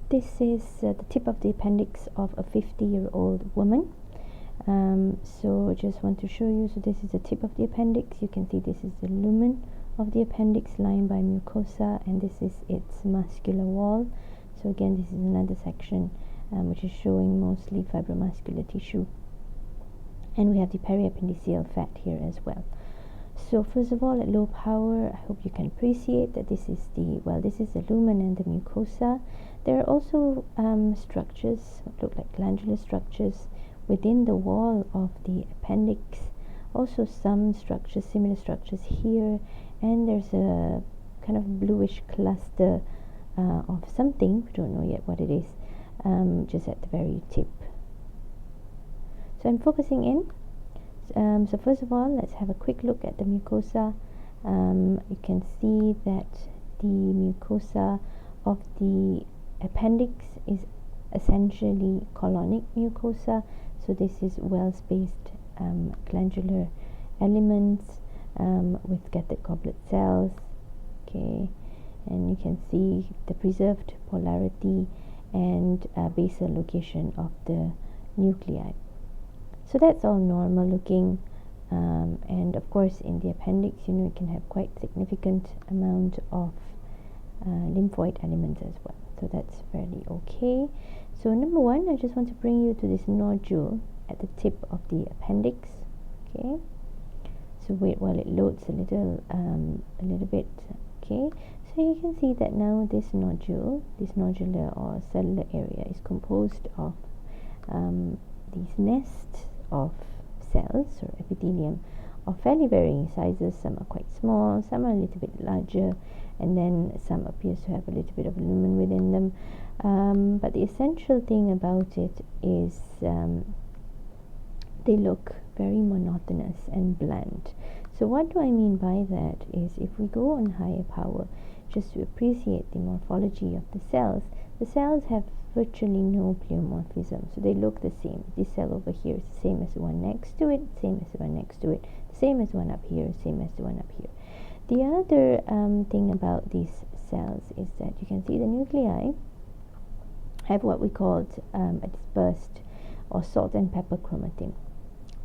This is the tip of the appendix of a 50-year-old woman. So just want to show you. So this is the tip of the appendix. You can see this is the lumen of the appendix lined by mucosa, and this is its muscular wall. So again, this is another section which is showing mostly fibromuscular tissue. And we have the periappendiceal fat here as well. So first of all, at low power, I hope you can appreciate that this is the lumen and the mucosa. There are also structures, look like glandular structures, within the wall of the appendix. Also some structures, similar structures here, and there's a kind of bluish cluster of something, we don't know yet what it is, just at the very tip. So I'm focusing in. So first of all, let's have a quick look at the mucosa. You can see that the mucosa of the appendix is essentially colonic mucosa. So this is well-spaced glandular elements with scattered goblet cells. Okay, and you can see the preserved polarity and basal location of the nuclei. So that's all normal looking, and of course in the appendix, you can have quite significant amount of lymphoid elements as well. So that's fairly okay. So number one, I just want to bring you to this nodule at the tip of the appendix. Okay. So wait while it loads a little bit. Okay. So you can see that now this nodule, this nodular or cellular area, is composed of these nests of cells or epithelium of fairly varying sizes. Some are quite small, some are a little bit larger, and then some appears to have a little bit of lumen within them. But the essential thing about it is they look very monotonous and bland. So what do I mean by that is, if we go on higher power, just to appreciate the morphology of the cells have virtually no pleomorphism, so they look the same. This cell over here is the same as the one next to it, same as the one next to it, same as one up here, same as the one up here. The other thing about these cells is that you can see the nuclei have what we call a dispersed or salt and pepper chromatin,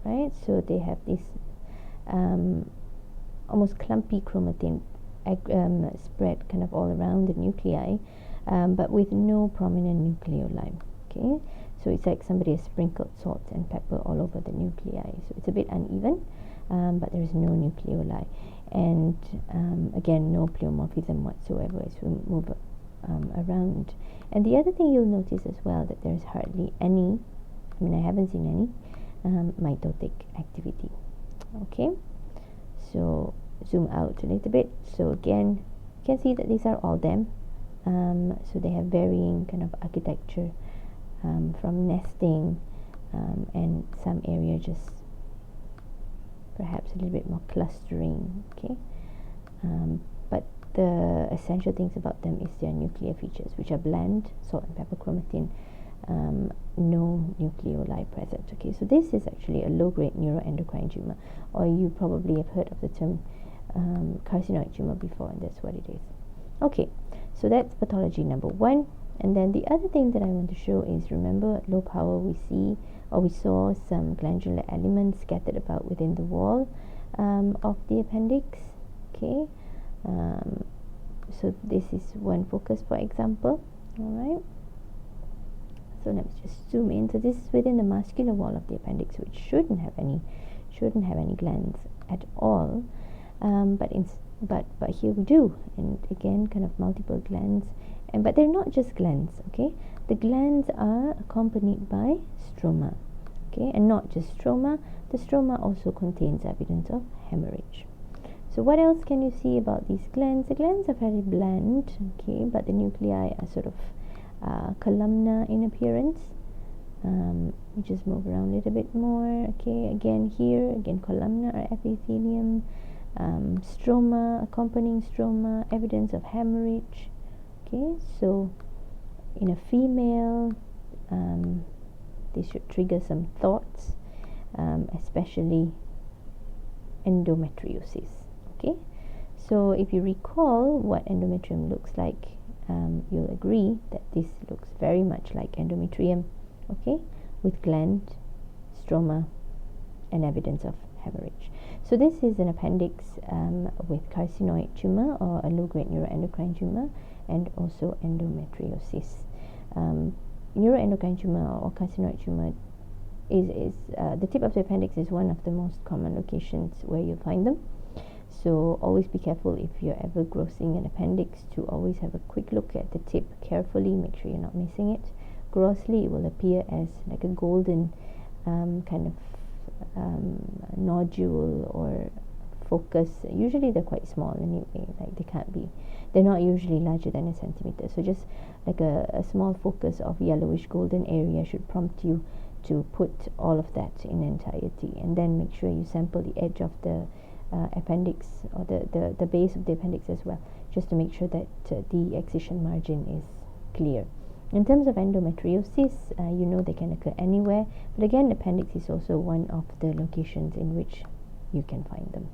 right? So they have this almost clumpy chromatin spread kind of all around the nuclei, but with no prominent nucleoli. Okay, so it's like somebody has sprinkled salt and pepper all over the nuclei. So it's a bit uneven, but there is no nucleoli, and again, no pleomorphism whatsoever as we move around. And the other thing you'll notice as well, that there's hardly any, I haven't seen any mitotic activity. Okay, so zoom out a little bit. So again, you can see that these are all them. So they have varying kind of architecture, from nesting and some area just perhaps a little bit more clustering. Okay, but the essential things about them is their nuclear features, which are bland, salt and pepper chromatin, no nucleoli present. Okay, so this is actually a low-grade neuroendocrine tumor, or you probably have heard of the term carcinoid tumor before, and that's what it is. Okay, so that's pathology number one. And then the other thing that I want to show is, remember at low power we saw some glandular elements scattered about within the wall of the appendix. Okay, so this is one focus, for example. Alright, so let's just zoom in. So this is within the muscular wall of the appendix, which shouldn't have any glands at all, but here we do, and again kind of multiple glands, but they're not just glands. Okay, the glands are accompanied by stroma. Okay, and not just stroma, the stroma also contains evidence of hemorrhage. So what else can you see about these glands? The glands are very bland, okay, but the nuclei are sort of columnar in appearance. We just move around a little bit more. Okay, again here, again columnar or epithelium, stroma, accompanying stroma, evidence of hemorrhage. Okay, so in a female, this should trigger some thoughts, especially endometriosis. Okay, so if you recall what endometrium looks like, you'll agree that this looks very much like endometrium, okay, with gland, stroma, and evidence of hemorrhage. So this is an appendix with carcinoid tumor or a low-grade neuroendocrine tumor, and also endometriosis. Neuroendocrine tumor or carcinoid tumor is the tip of the appendix is one of the most common locations where you find them. So always be careful if you're ever grossing an appendix to always have a quick look at the tip carefully, make sure you're not missing it. Grossly, it will appear as like a golden kind of nodule or focus. Usually they're quite small anyway, like they're not usually larger than a centimeter. So just like a small focus of yellowish golden area should prompt you to put all of that in entirety, and then make sure you sample the edge of the appendix or the base of the appendix as well, just to make sure that the excision margin is clear. In terms of endometriosis, they can occur anywhere, but again, appendix is also one of the locations in which you can find them.